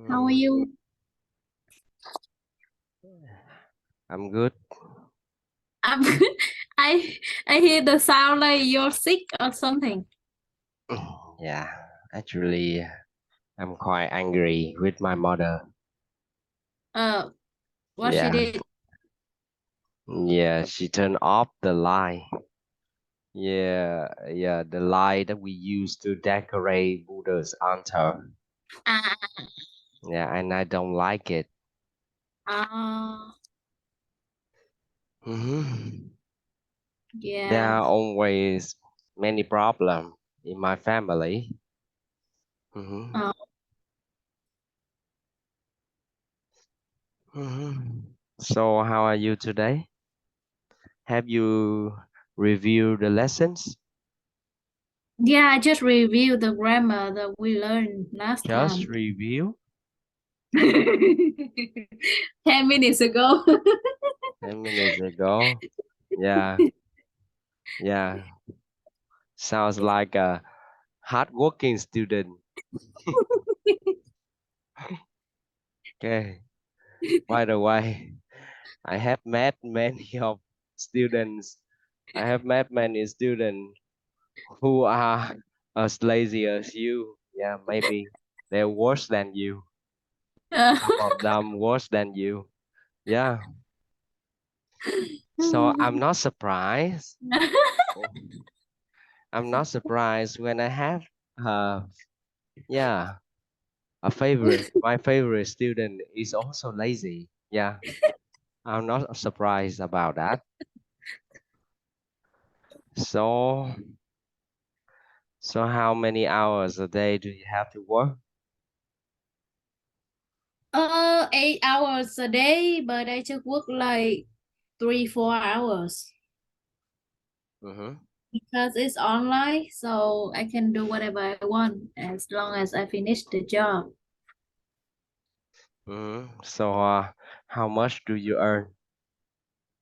How are you? I'm good. I'm I I hear the sound like you're sick or something. Yeah, actually, I'm quite angry with my mother. Uh, what she Yeah, did? yeah, she turned off the light. Yeah, the light that we use to decorate Buddha's altar. Ah, Yeah, and I don't like it. uh, hmm There yeah. are always many problems in my family. hmm Uh, So, how are you today? Have you reviewed the lessons? yeah, I just reviewed the grammar that we learned last Just time. review? 10 minutes ago. 10 minutes ago. Yeah, yeah. Sounds like a hardworking student. Okay. By the way, I have met many of students. I have met many students who are as lazy as you. Yeah, maybe they're worse than you. Uh, Some of them worse than you. Yeah. So I'm not surprised. I'm not surprised when I have yeah, my favorite student is also lazy. Yeah, I'm not surprised about that. So, so how many hours a day do you have to work? 8 hours a day, but I just work like 3, 4 hours Mm-hmm. because it's online, so I can do whatever I want as long as I finish the job. Mm-hmm. So, how much do you earn?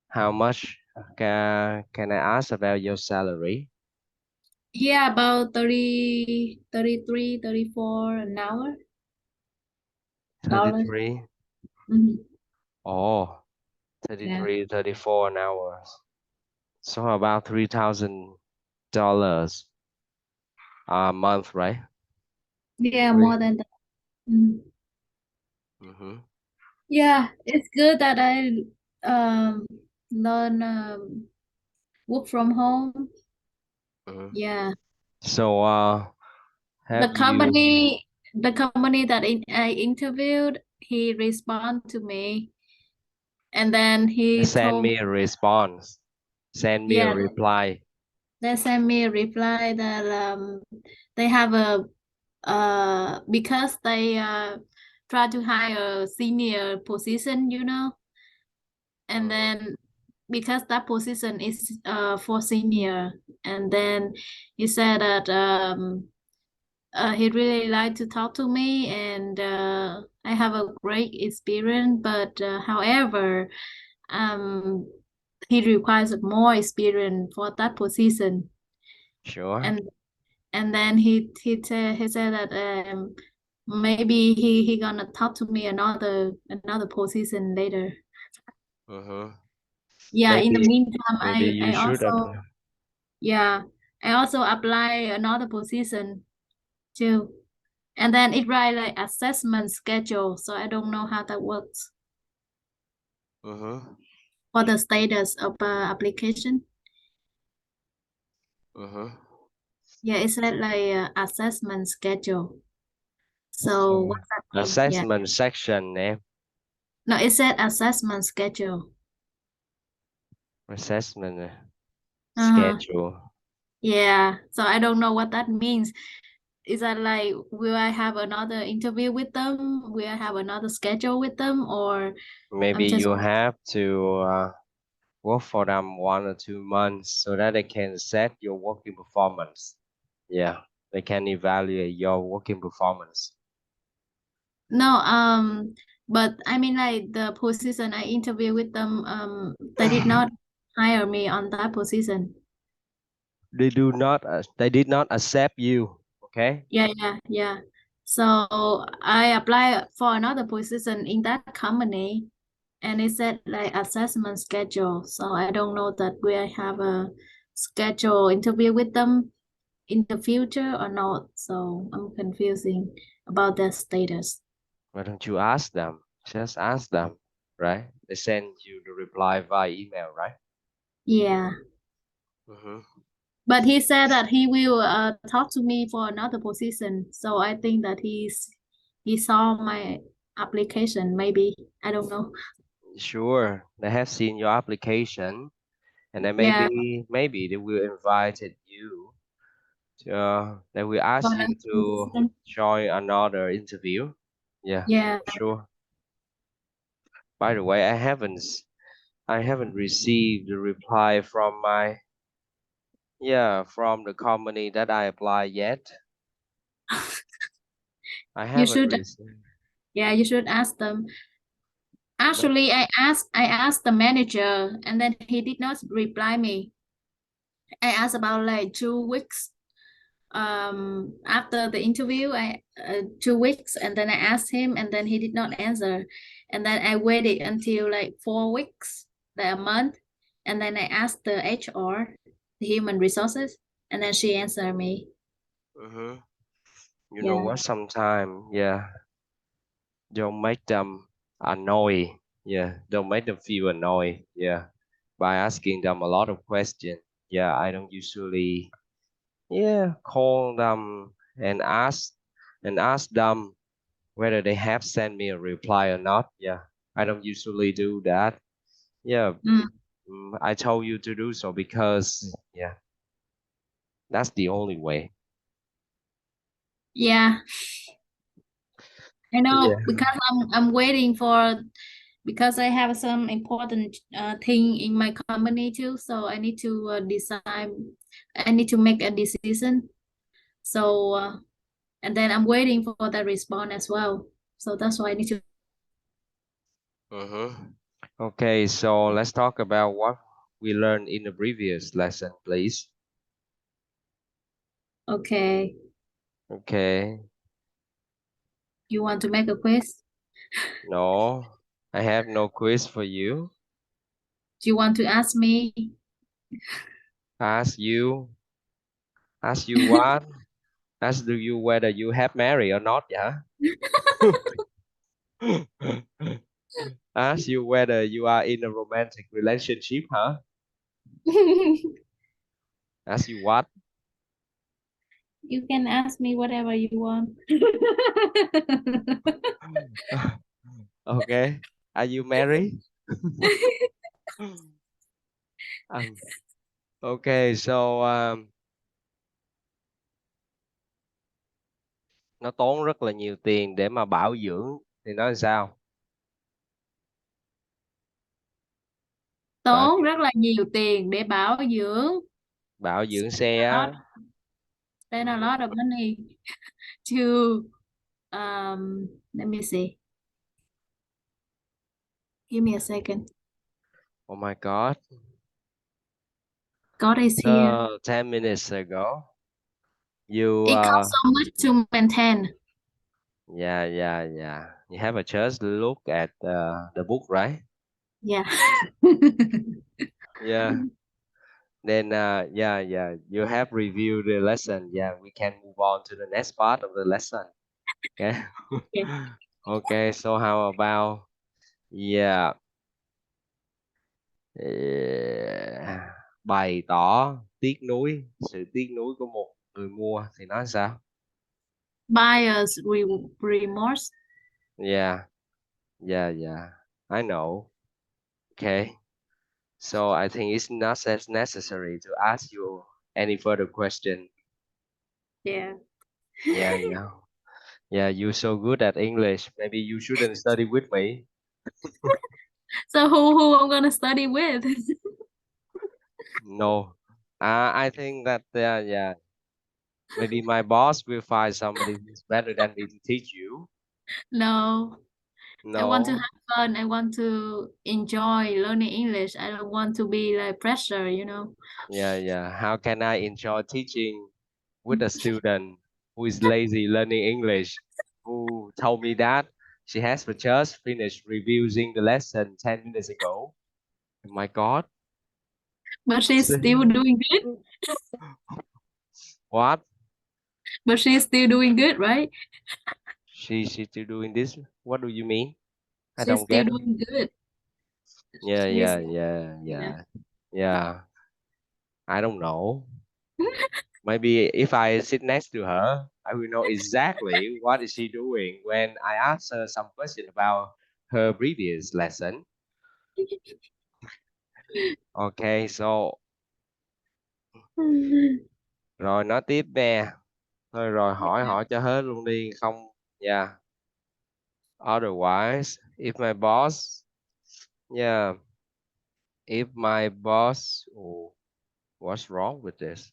How much can I ask about your salary? Yeah, about 30, 33, 34 an hour dollars. 33. Mm-hmm. Oh, Yeah. 33, 34 an hour. So about $3,000 a month, right? Yeah, Three. more than that. Mhm. Mm-hmm. Yeah, it's good that I um learn work from home. Mm-hmm. Yeah. So, The have you company the company that I interviewed, he responded to me and then he send told me, me a response? Send me a yeah, reply. they sent me a reply that they have a because they try to hire a senior position, and Mm-hmm. then because that position is for senior, and then he said that he really liked to talk to me, and I have a great experience, but however, um, he requires more experience for that position, Sure. and then he said that maybe he gonna talk to me another position later. Mm-hmm. Yeah, in the Maybe meantime, maybe you I should also, apply. yeah, I also apply another position too. And then it write like assessment schedule, so I don't know how that works Mm-hmm. for the status of application. Mm-hmm. Yeah, it said like assessment schedule. So So what's that mean? Yeah. assessment section, name. No, it said assessment schedule. Assessment Uh-huh. schedule. Yeah. So I don't know what that means. Is that like, will I have another interview with them? Will I have another schedule with them? Or Maybe I'm just, you have to work for them 1 or 2 months so that they can set your working performance. Yeah, they can evaluate your working performance. no, but I mean like the position I interview with them, they did not hire me on that position. They did not accept you. Okay. Yeah, yeah, yeah. So I applied for another position in that company, and it said like assessment schedule. So I don't know that we have a schedule interview with them in the future or not. So I'm confusing about their status. Why don't you ask them? Just ask them, right? They send you the reply via email, right? Yeah. Mm-hmm. But he said that he will talk to me for another position. So I think that he saw my application, maybe. I don't know. Sure, they have seen your application, and then Yeah. maybe they will invite you. They will For ask you another to position. join another interview. Yeah, Yeah. for sure. By the way, I haven't received the reply from my from the company that I applied yet. I You haven't should received. yeah, you should ask them. But Actually, I asked the manager and then he did not reply me. I asked about like 2 weeks after the interview. I 2 weeks, and then I asked him and then he did not answer, and then I waited until like 4 weeks, like a month, and then I asked the HR, the human resources, and then she answered me. mhm, you know Yeah. what? Sometimes, don't make them annoyed. Yeah, don't make them feel annoyed. Yeah, by asking them a lot of questions. Yeah, I don't usually call them and ask them whether they have sent me a reply or not. Yeah, I don't usually do that. Yeah, Mm. I told you to do so because that's the only way. Yeah, I know Yeah. because I'm waiting for, because I have some important thing in my company too, so I need to decide. I need to make a decision. So and then I'm waiting for the response as well. So that's why I need to. Mm-hmm. Okay, so let's talk about what we learned in the previous lesson, please. Okay, Okay. you want to make a quiz? No, I have no quiz for you. Do you want to ask me? Ask you, ask you what? Ask do you whether you have married or not, yeah? Ask you whether you are in a romantic relationship, huh? Ask you what? You can ask me whatever you want. Okay. Are you married? Um, okay, so nó tốn rất là nhiều tiền để mà bảo dưỡng thì nói sao? Bảo Tốn rất là nhiều tiền để bảo dưỡng. bảo dưỡng A xe lot, á. spend a Mhm. lot of money to let me see. Give me a second. Oh my God. God is here. So 10 minutes ago, you It costs so much to maintain. yeah. You have a chance to look at the book, right? Yeah. Yeah. Then you have reviewed the lesson. Yeah, we can move on to the next part of the lesson. Okay. Okay. Okay, so how about yeah, bày tỏ tiếc nuối, sự tiếc nuối của một người mua thì nói sao? Buyer's remorse. Yeah. I know. Okay. So I think it's not as necessary to ask you any further question. Yeah. Yeah. Yeah, you're so good at English. Maybe you shouldn't study with me. So who I'm gonna study with? No. I think that maybe my boss will find somebody who's better than me to teach you. No. I want to No. have fun. I want to enjoy learning English. I don't want to be like pressure. Yeah. How can I enjoy teaching with a student who is lazy learning English? who told me that she has just finished reviewing the lesson 10 minutes ago. Oh my God. But she's still doing good. What? But she's still doing good, right? She still doing this? What do you mean? I She's don't still get it. doing good. Yeah, She's, yeah, yeah, yeah. yeah, yeah. I don't know. Maybe if I sit next to her, I will know exactly what is she doing when I ask her some question about her previous lesson. Okay, so rồi nói tiếp nè. Thôi rồi hỏi Yeah. hỏi cho hết luôn đi không. Yeah. Otherwise, if my boss, yeah, if my boss, oh, what's wrong with this?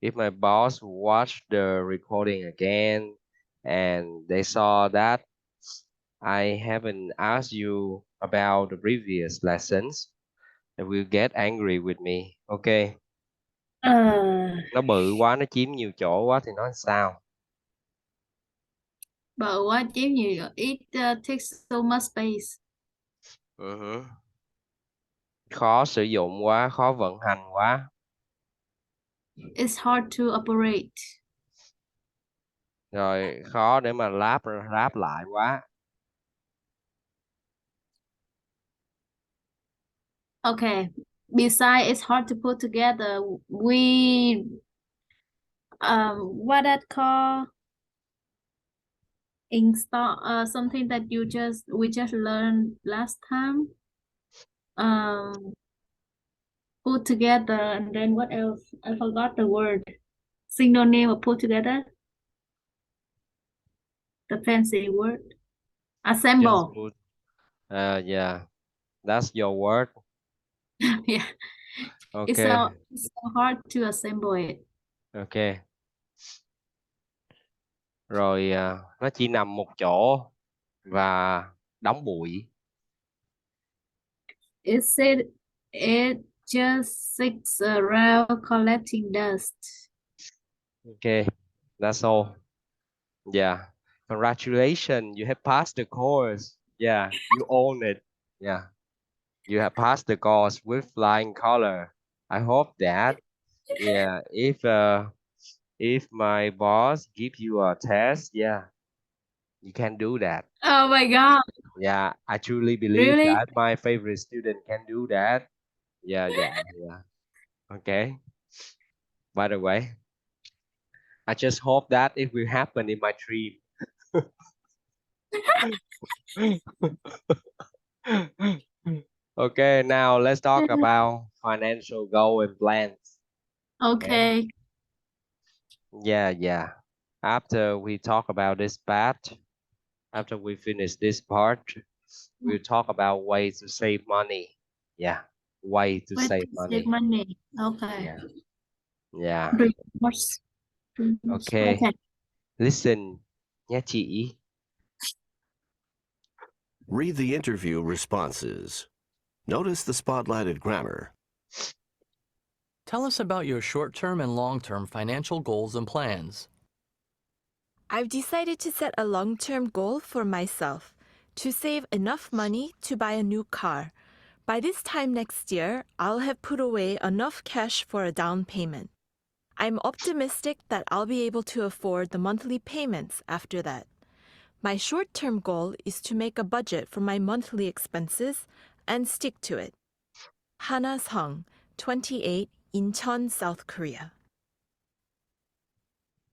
If my boss watched the recording again and they saw that I haven't asked you about the previous lessons, they will get angry with me. Okay, Uh, nó bự quá, nó chiếm nhiều chỗ quá thì nói sao? but what if you it takes so much space? Ừ. Khó sử dụng quá, khó vận hành quá. It's hard to operate. Rồi khó để mà ráp lại quá. Okay. Besides, it's hard to put together. We what that call install something that we just learned last time. Um, put together, and then what else? I forgot the word. Synonym or put together. The fancy word. Just Assemble. put, yeah, that's your word. Yeah. Okay, It's so hard to assemble it. okay. Rồi nó chỉ nằm một chỗ và đóng bụi. It said it just sits around collecting dust. Okay, that's all. Yeah, congratulations, you have passed the course. Yeah, you own it. Yeah, you have passed the course with flying color. I hope that, yeah, if my boss give you a test, yeah, you can do that. Oh my God. Yeah, I truly believe Really? that my favorite student can do that. Yeah, yeah, yeah. Okay. By the way, I just hope that it will happen in my dream. Okay, now let's talk about financial goal and plans. Okay. Okay. Yeah, yeah. After we talk about this part, after we finish this part, we'll talk about ways to save money. Yeah, way to Wait save to save money. money. Okay. Yeah, yeah. Remorse. Remorse. Okay, Okay. listen nha chị. Read the interview responses. Notice the spotlighted grammar. Tell us about your short-term and long-term financial goals and plans. I've decided to set a long-term goal for myself to save enough money to buy a new car. By this time next year, I'll have put away enough cash for a down payment. I'm optimistic that I'll be able to afford the monthly payments after that. My short-term goal is to make a budget for my monthly expenses and stick to it. Hana Sung, 28, Incheon, South Korea.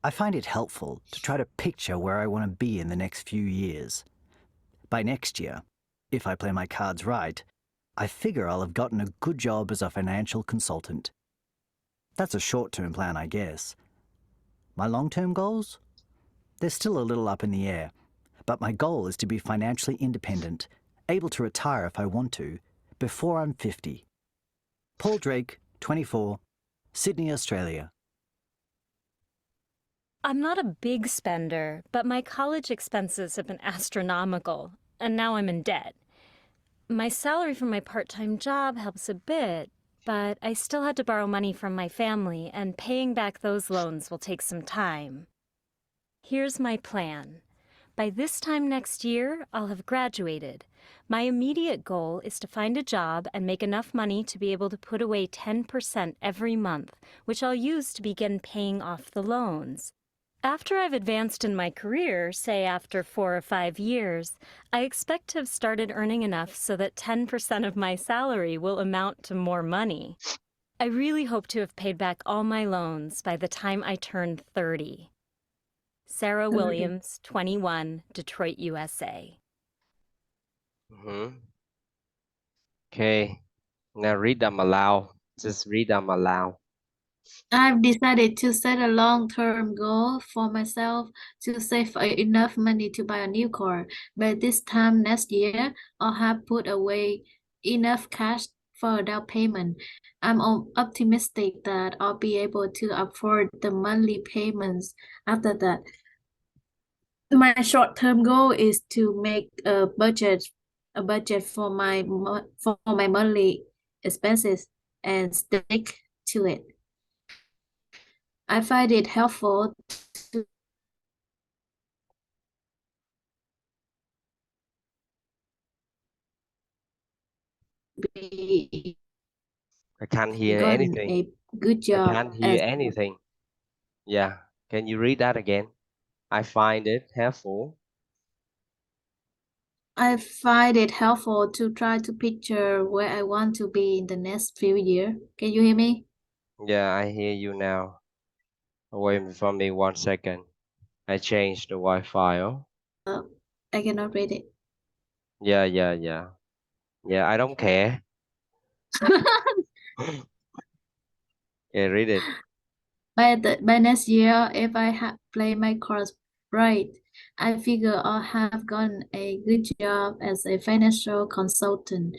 I find it helpful to try to picture where I want to be in the next few years. By next year, if I play my cards right, I figure I'll have gotten a good job as a financial consultant. That's a short-term plan, I guess. My long-term goals? They're still a little up in the air, but my goal is to be financially independent, able to retire if I want to, before I'm 50. Paul Drake, 24, Sydney, Australia. I'm not a big spender, but my college expenses have been astronomical, and now I'm in debt. My salary from my part-time job helps a bit, but I still had to borrow money from my family, and paying back those loans will take some time. Here's my plan. By this time next year, I'll have graduated. My immediate goal is to find a job and make enough money to be able to put away 10% every month, which I'll use to begin paying off the loans. After I've advanced in my career, say after 4 or 5 years, I expect to have started earning enough so that 10% of my salary will amount to more money. I really hope to have paid back all my loans by the time I turn 30. Sarah 30. Williams, 21, Detroit, USA. Okay, now read them aloud. Just read them aloud. I've decided to set a long-term goal for myself to save enough money to buy a new car. By this time next year, I'll have put away enough cash for a down payment. I'm optimistic that I'll be able to afford the monthly payments after that. My short-term goal is to make a budget for my monthly expenses and stick to it. I find it helpful to be I can't hear gotten anything. a good I job can't hear as anything. Yeah, can you read that again? I find it helpful. I find it helpful to try to picture where I want to be in the next few years. Can you hear me? Yeah, I hear you now. Wait for me 1 second. I changed the Wi-Fi. Oh. I cannot read it. Yeah. Yeah, I don't care. Yeah, read it. By next year, if I have played my cards right, I figure I'll have gotten a good job as a financial consultant.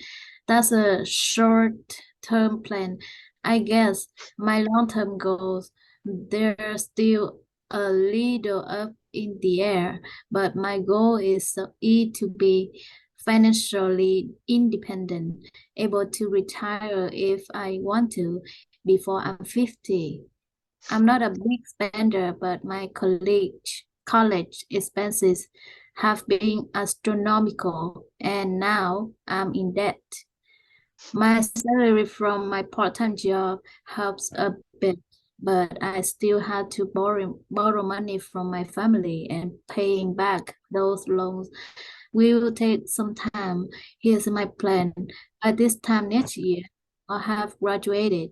That's a short-term plan. I guess my long-term goals, they're still a little up in the air, but my goal is to be financially independent, able to retire if I want to before I'm 50. I'm not a big spender, but my college expenses have been astronomical, and now I'm in debt. My salary from my part-time job helps a bit, but I still had to borrow money from my family, and paying back those loans will take some time. Here's my plan. By this time next year, I'll have graduated.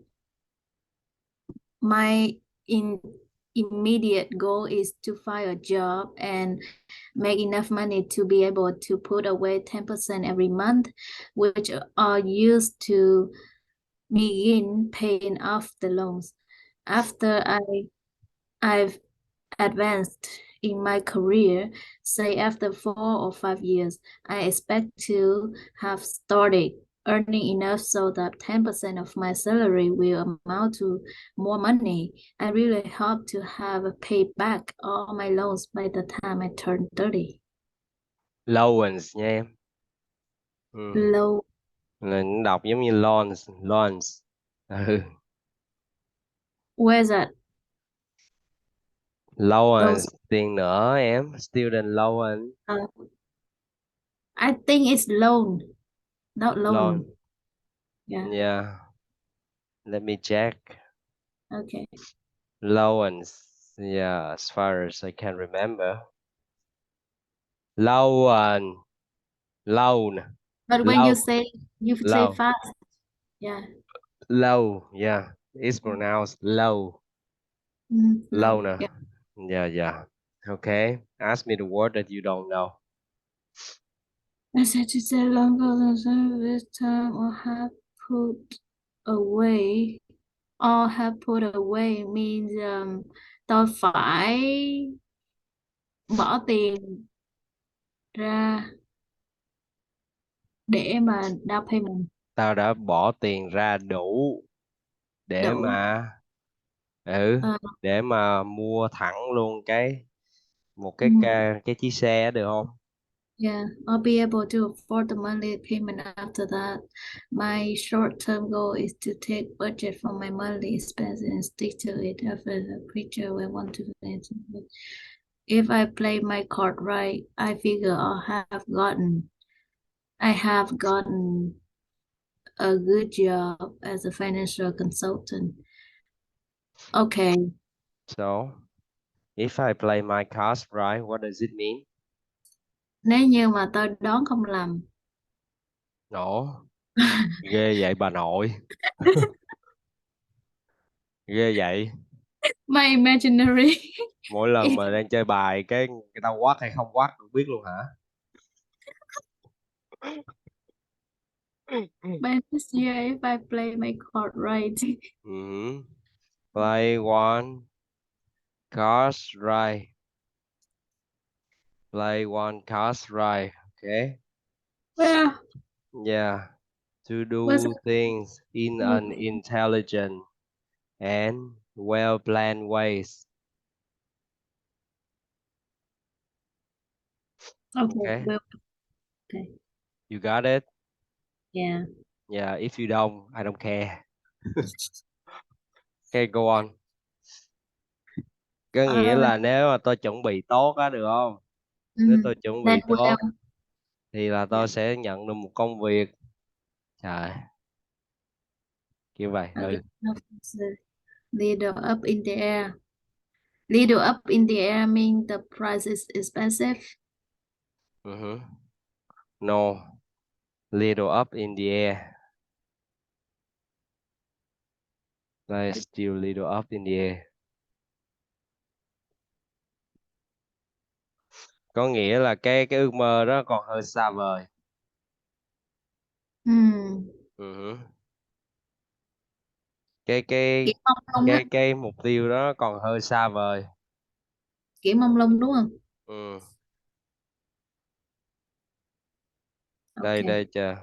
My in immediate goal is to find a job and make enough money to be able to put away 10% every month, which are used to begin paying off the loans. After I've advanced in my career, say after 4 or 5 years, I expect to have started earning enough so that 10% of my salary will amount to more money. I really hope to have paid back all my loans by the time I turn 30. Loans nha em. Low, Là nó đọc giống như loans. where's that? Loans, Those, tiền nữa em. Student loan. uh, I think it's loan, not Loan. loan. Yeah, Yeah. Let me check. okay. Loans. Yeah, as far as I can remember. Loan. Loan. But when Low. you say Low. fast, yeah. Low. Yeah. It's pronounced low. Low, Loner. yeah. Yeah. Okay. Ask me the word that you don't know. I said to say longer than this time put away or have put away means tôi phải bỏ tiền ra để mà down payment Tao đã bỏ tiền ra đủ để đủ. mà Ờ, để mà mua thẳng luôn một ừ, cái chiếc xe được không? yeah, I'll be able to afford the monthly payment after that. My short-term goal is to take budget from my monthly expenses and stick to it after the picture we want to do. If I play my card right, I figure I have gotten a good job as a financial consultant. Okay, So, if I play my cards right, what does it mean? nếu như mà tôi đoán không lầm. No, ghê vậy bà nội. Ghê vậy. My imaginary. Mỗi lần mà đang chơi bài cái người ta quát hay không quát cũng biết luôn hả? By this year, if I play my card right. Play one cards right. Play one cards right. Okay. Well, Yeah. To what's do things in an intelligent and well-planned ways. okay, Okay. well, okay, You got it? yeah. Yeah. If you don't, I don't care. Okay, go on. Có nghĩa Uh, là nếu mà tôi chuẩn bị tốt á, được không? Nếu mm, tôi chuẩn then bị tốt well, thì là yeah. tôi sẽ nhận được một công việc. Trời, kiểu vậy. Okay, now it's a little up in the air. Little up in the air means the price is expensive. Uh-huh. No, little up in the air. Like still little up in the air. Có nghĩa là cái ước mơ đó còn hơi xa vời. Hmm. Uh-huh. Cái cái Kiểu mông lung á, cái mục tiêu đó còn hơi xa vời. kiểu mông lung đúng không? Ừ. Đây Okay, đây chờ.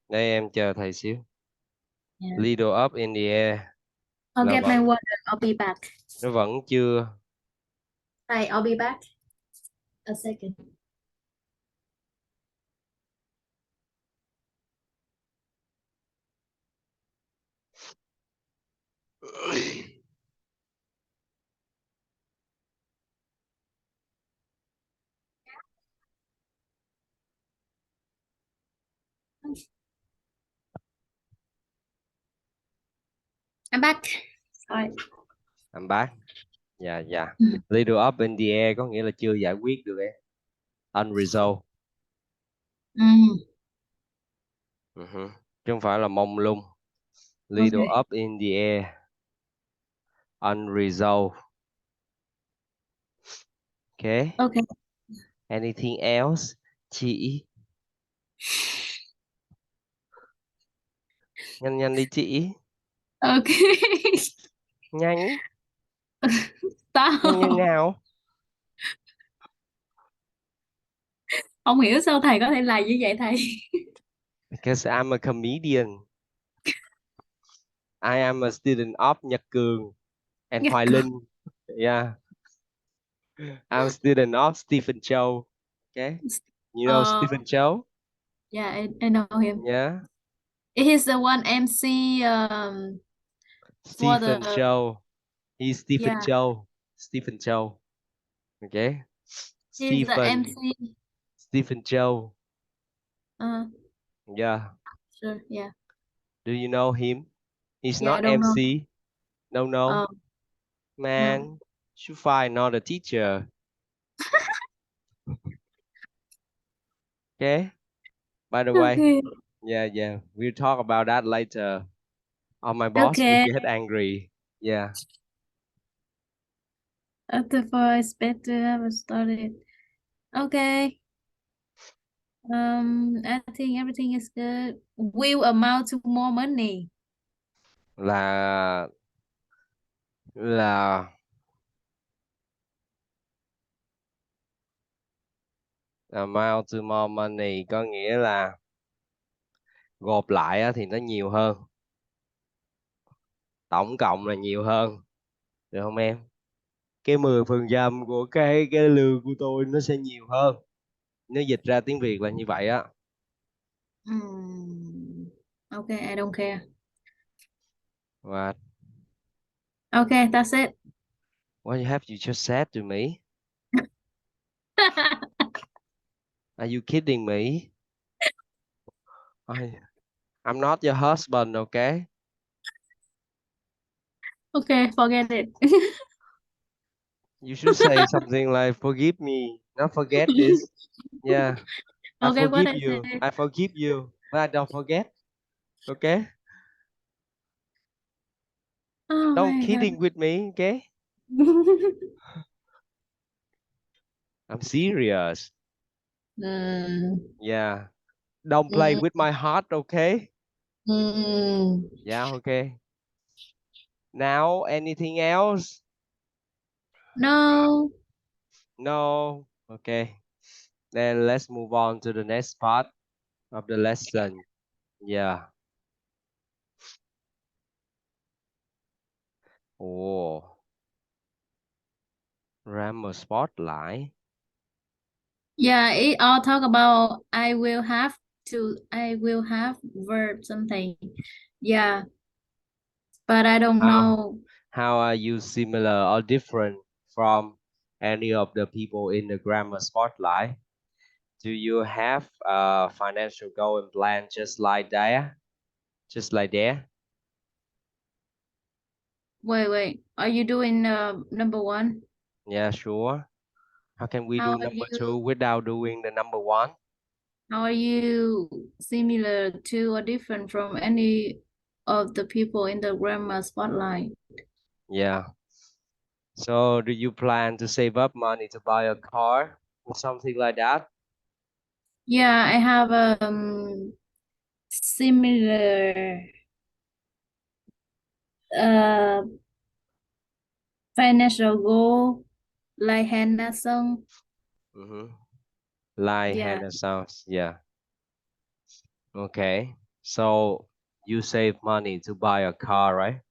Đây em chờ thầy xíu. yeah. Little up in the air I'll là get my vẫn water. I'll be back. nó vẫn chưa. Hi, I'll be back. A second. I'm back. Sorry. I'm back. Dạ dạ. Ừ. Little up in the air có nghĩa là chưa giải quyết được em. Unresolved. Ừ. Uh-huh. Chứ không phải là mông lung. Little Okay. up in the air. Unresolved. Okay. Okay. Anything else? Chị. Nhanh nhanh đi chị. Okay. Nhanh. Nhanh như Stop. nào? Không hiểu sao thầy có thể làm như vậy thầy. Because I'm a comedian. I am a student of Nhật Cường and Nhắc Hoài cờ. Linh. Yeah. I'm a student of Stephen Chow. Okay. You know Uh, Stephen Chow? yeah, I know him. Yeah. He's the one MC for Stephen the Chow. He's Stephen yeah. Chow. Stephen Chow. Okay. He's the Stephen. MC. Stephen Chow. Uh, Yeah. sure. Yeah. Do you know him? He's Yeah, I not don't know. MC. No, no. Um, no. Man, should find not a teacher. Okay. By the way, Okay. yeah. We'll talk about that later. Or my boss will Okay. get angry. Yeah. Therefore, it's better to have started. Okay. I think everything is good. Will amount to more money. Là là amount to more money có nghĩa là gộp lại á, thì nó nhiều hơn. Tổng cộng là nhiều hơn. Được không em? Cái 10% của cái lương của tôi nó sẽ nhiều hơn. Nếu dịch ra tiếng Việt là như vậy á. Okay, I don't care. Và Okay, that's it. what have you just said to me? Are you kidding me? I'm not your husband, okay? Okay, forget it. You should say something like forgive me, not forget this. Yeah, I Okay, what forgive I you. say? I forgive you, but I don't forget. Okay? Oh Don't my God. kidding with me, okay? I'm serious. Mm, Yeah. Don't play mm, with my heart, okay? mm. Yeah, okay. Now, anything else? No. No. Okay. Then let's move on to the next part of the lesson. Yeah. Oh, grammar spotlight. Yeah, it all talk about I will have verb something. Yeah, but I don't How know. how are you similar or different from any of the people in the grammar spotlight? Do you have a financial goal and plan just like that? Just like that? Wait. Are you doing number one? Yeah, sure. How can we How do are number you? two without doing the number one? How are you similar to or different from any of the people in the grammar spotlight? Yeah. So do you plan to save up money to buy a car or something like that? Yeah, I have similar uh financial goal like Hannah song. Mm-hmm. Like Yeah. Hannah sounds. Yeah. Okay. So you save money to buy a car, right?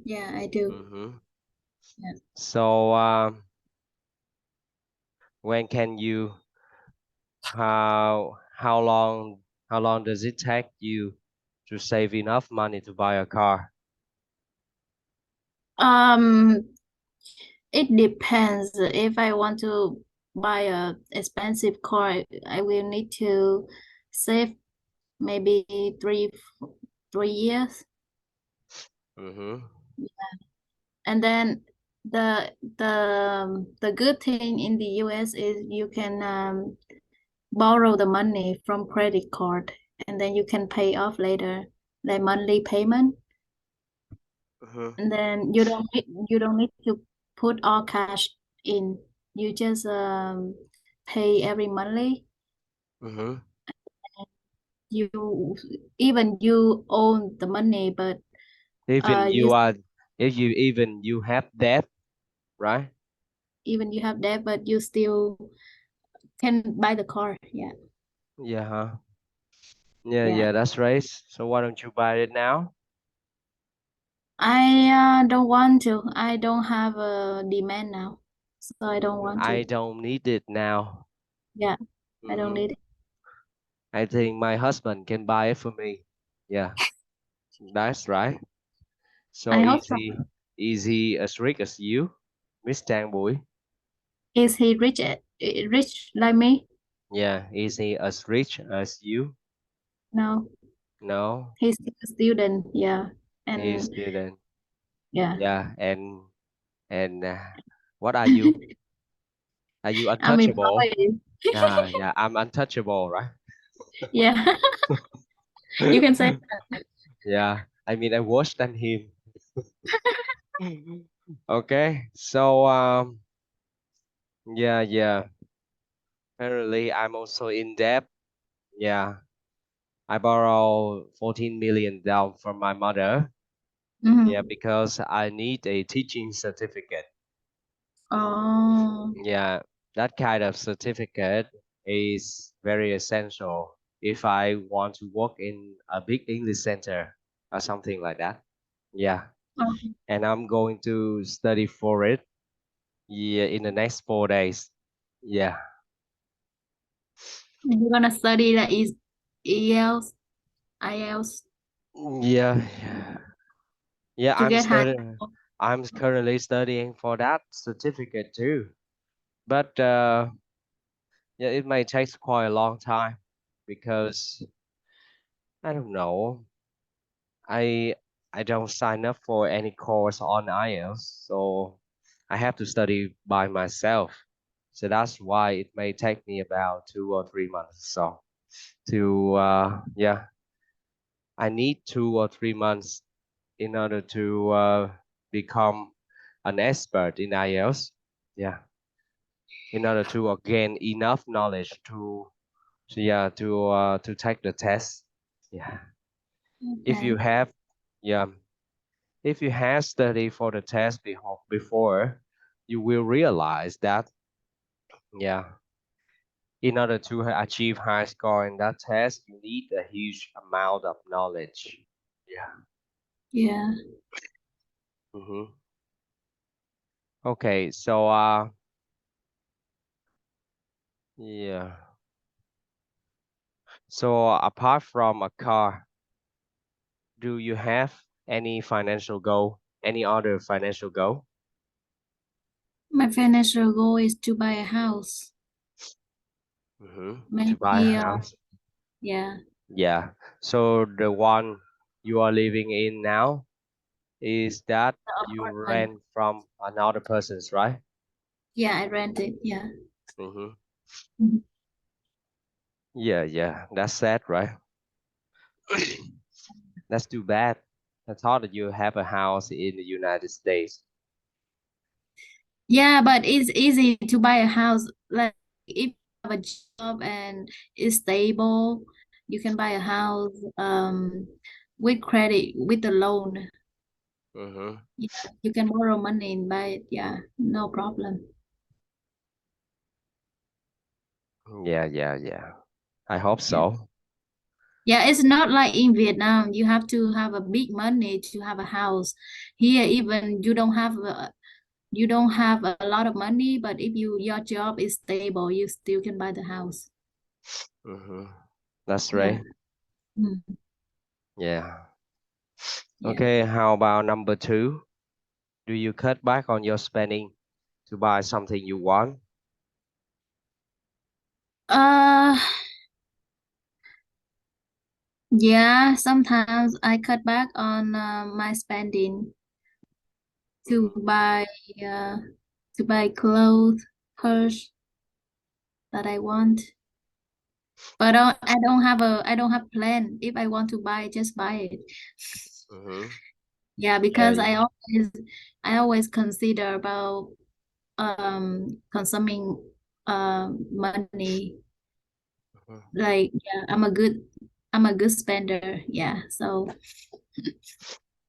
Yeah, I do. Mm-hmm. Yeah. So when can you how long does it take you to save enough money to buy a car? Um, it depends. If I want to buy a expensive car, I will need to save maybe 3 years. Mm-hmm. And then the good thing in the US is you can borrow the money from credit card and then you can pay off later, like monthly payment. Mm-hmm. And then you don't need to put all cash in. You just pay every monthly. Mm-hmm. You even you own the money, but Even you you are if you even you have debt, right? even you have that, but you still can buy the car. Yeah, Yeah, huh? Yeah, yeah. yeah, that's right. So why don't you buy it now? I don't want to. I don't have a demand now, so I don't want I to. don't need it now. Yeah, I don't Mm-hmm. need it. I think my husband can buy it for me. Yeah, that's right. So I hope so. is he as rich as you, Miss Tang Bui? Is he rich like me? Yeah, is he as rich as you? No, No, he's still a student. Yeah, he's and student. yeah, Yeah, and what are you? Are you I'm untouchable? employed. Yeah, I'm untouchable, right? Yeah, you can say that. Yeah, I mean I worse than him. Okay, so yeah. Apparently, I'm also in debt. Yeah, I borrow 14 million down from my mother. Yeah, Mhm. because I need a teaching certificate. Oh, Yeah, that kind of certificate is very essential if I want to work in a big English center or something like that. Yeah, oh. and I'm going to study for it. Yeah, in the next 4 days. Yeah, You're gonna study that is IELTS, IELTS yeah, yeah. to get high. I'm currently studying for that certificate too. But Yeah, it may take quite a long time because I don't know. I I don't sign up for any course on IELTS, so I have to study by myself. So that's why it may take me about 2 or 3 months. So to yeah, I need 2 or 3 months in order to become an expert in IELTS. Yeah, in order to gain enough knowledge to take the test. Yeah, if you Okay. have yeah if you have studied for the test before, you will realize that yeah in order to achieve high score in that test, you need a huge amount of knowledge. Yeah. Yeah. Mm-hmm. Okay, so yeah. So apart from a car, do you have any financial goal? Any other financial goal? My financial goal is to buy a house. Mm-hmm. To buy a Maybe, house. yeah, Yeah. So the one you are living in now, is that the you apartment. rent from another person's, right? Yeah, I rent it. Yeah. Mm-hmm. Mhm. Yeah, yeah. That's sad, right? That's too bad. I thought that you have a house in the United States. Yeah, but it's easy to buy a house. Like if you have a job and it's stable, you can buy a house with credit, with a loan. Mm-hmm. Yeah, you can borrow money and buy it. Yeah, no problem. Yeah, yeah, yeah. I hope Yeah. so. Yeah, it's not like in Vietnam. You have to have a big money to have a house. Here, even you don't have a lot of money, but if your job is stable, you still can buy the house. Mm-hmm. That's Yeah. right. Mm, Yeah. yeah. Okay, how about number two? Do you cut back on your spending to buy something you want? Uh, yeah, sometimes I cut back on my spending to Mm-hmm. buy uh clothes, purse that I want. But I don't have plan. If I want to buy, just buy it. Mm-hmm. Yeah, Yeah, because yeah. I always consider about consuming money. Mm-hmm. Like yeah, I'm a good spender. Yeah, so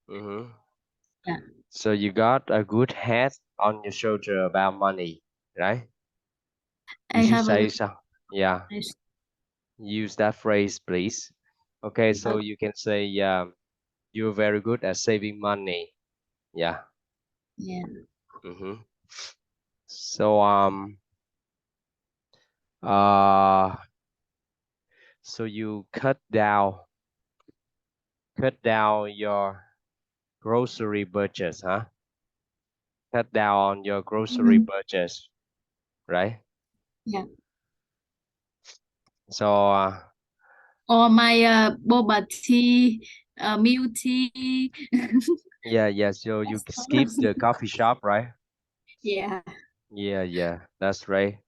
Mm-hmm. yeah, So you got a good head on your shoulder about money, right? You I should have a say good so. Yeah, nice. use that phrase, please. Okay, so you can say you're very good at saving money. Yeah. Yeah. Mm-hmm. So uh so you cut down your grocery budget, huh? Cut down on your grocery Mhm. budget, right? Yeah. So Or my boba tea, milk tea. yeah, yeah. So you skip the coffee shop, right? Yeah. Yeah, yeah. That's right.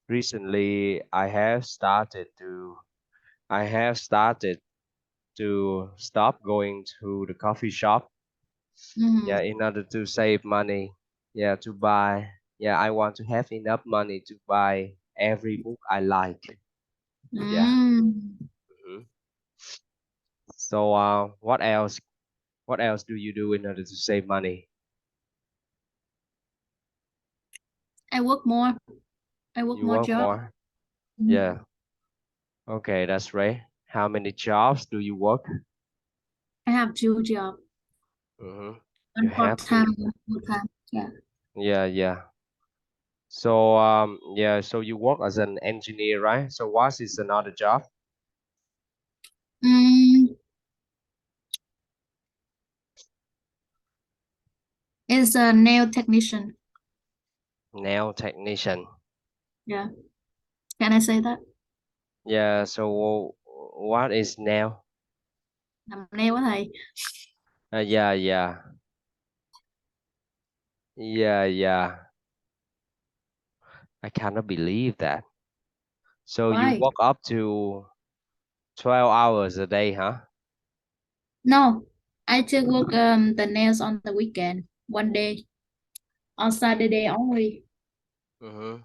Recently, I have started to stop going to the coffee shop. Yeah, Mm. in order to save money. Yeah, to buy. Yeah, I want to have enough money to buy every book I like. Yeah. Mm. Mhm. So what else? What else do you do in order to save money? I work more. I work You more work job. more? Mhm. Yeah. Okay, that's right. How many jobs do you work? I have two job. Mm-hmm. You One part have to. time, one full time. Yeah. Yeah, yeah. So yeah, so you work as an engineer, right? So what is another job? Mm. Is a nail technician. Nail technician. Yeah. Can I say that? Yeah, so what is nail? Làm nail á thầy. Yeah, yeah. Yeah, yeah. I cannot believe that. So you Why? work up to 12 hours a day, huh? No, I just work the nails on the weekend, one day, on Saturday only. Mm-hmm.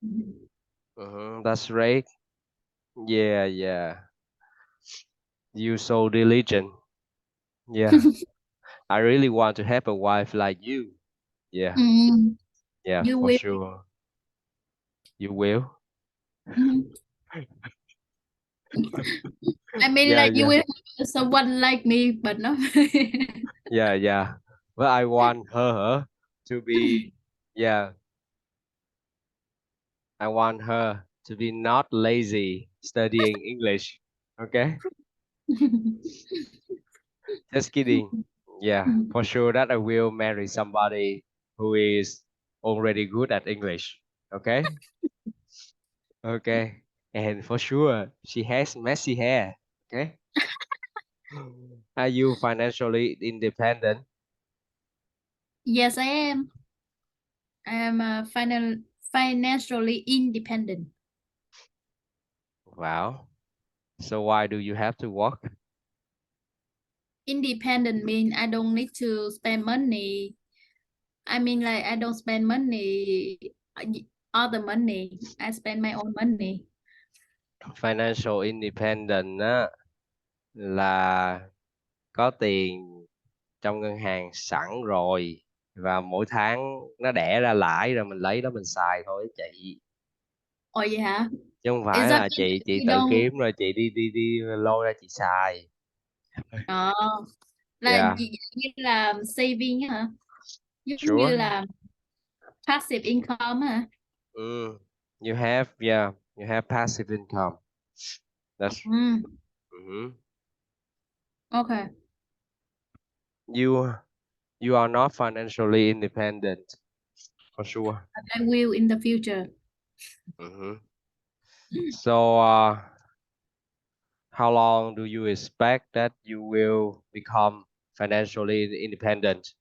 Mhm. Mm-hmm. That's great. Yeah, yeah. You so diligent. Yeah. I really want to have a wife like you. Yeah, Mm, yeah, you for will. sure. You will. Mhm. I mean, Yeah, like you yeah, will have someone like me, but no. yeah, yeah. But I want her to be, yeah, I want her to be not lazy studying English. Okay? Just kidding. Yeah, for sure that I will marry somebody who is already good at English. Okay? Okay. And for sure, she has messy hair. Okay? Are you financially independent? Yes, I am. I am financially independent. Wow. So why do you have to work? Independent mean I don't need to spend money. I mean, like I don't spend money, uh, other money. I spend my own money. Financial independent á, là có tiền trong ngân hàng sẵn rồi và mỗi tháng nó đẻ ra lãi rồi mình lấy đó mình xài thôi chị. Ồ vậy hả? Chứ không Is phải that là chị you tự don't? kiếm rồi chị đi lôi ra chị xài. Ờ, là Yeah, như là saving á hả? Giống như sure. là passive income á hả? Mm. You have passive income. That's Ừ, mhm. okay. You you are not financially independent for sure. I will in the future. Mhm. So how long do you expect that you will become financially independent?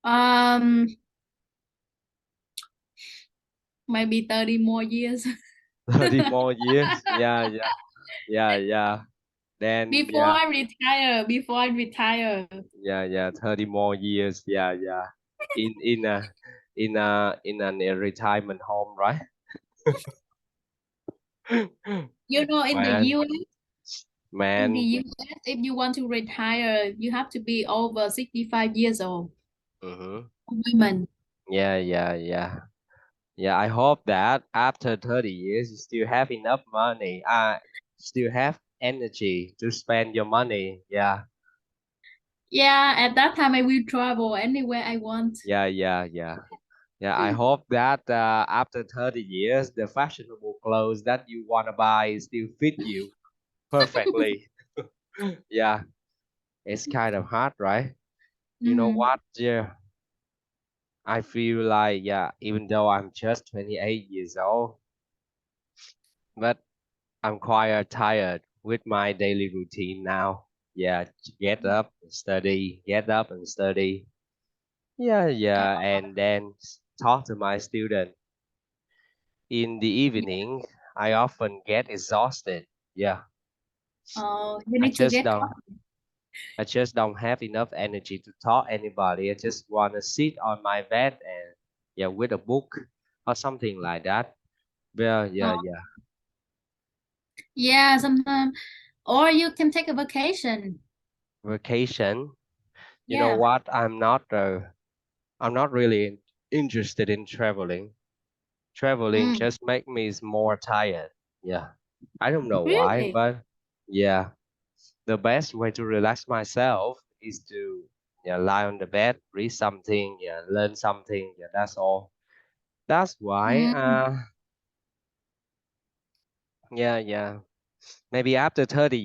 Um, maybe 30 more years. 30 more years. Yeah, yeah, yeah, yeah. Then Before yeah, I retire, before I retire. yeah, yeah. 30 more years. Yeah, yeah. In a retirement home, right? You know, in the Man, US, in the man. US, if you want to retire, you have to be over 65 years old. Mm-hmm. Women. Yeah, yeah, yeah. Yeah, I hope that after 30 years you still have enough money. Still have energy to spend your money. Yeah, Yeah, at that time I will travel anywhere I want. yeah, yeah, yeah. Yeah, I hope that after 30 years, the fashionable clothes that you want to buy still fit you perfectly. Yeah, it's kind of hard, right? You know Mm. what? Yeah, I feel like, yeah, even though I'm just 28 years old, but I'm quite tired with my daily routine now. Yeah, get up and study, get up and study. Yeah, yeah, and then talk to my student. In the evening, I often get exhausted. Yeah, Oh, you I need to just get don't coffee. I just don't have enough energy to talk anybody. I just want to sit on my bed and yeah, with a book or something like that. Yeah, yeah, Oh, yeah. yeah, sometimes. Or you can take a vacation. Vacation. You know Yeah. what? I'm not really interested in traveling. Traveling Mm. just make me more tired. Yeah. I don't know why, Really? but yeah, the best way to relax myself is to yeah, lie on the bed, read something, yeah, learn something. Yeah, that's all. That's why Mm. yeah, yeah. Maybe after 30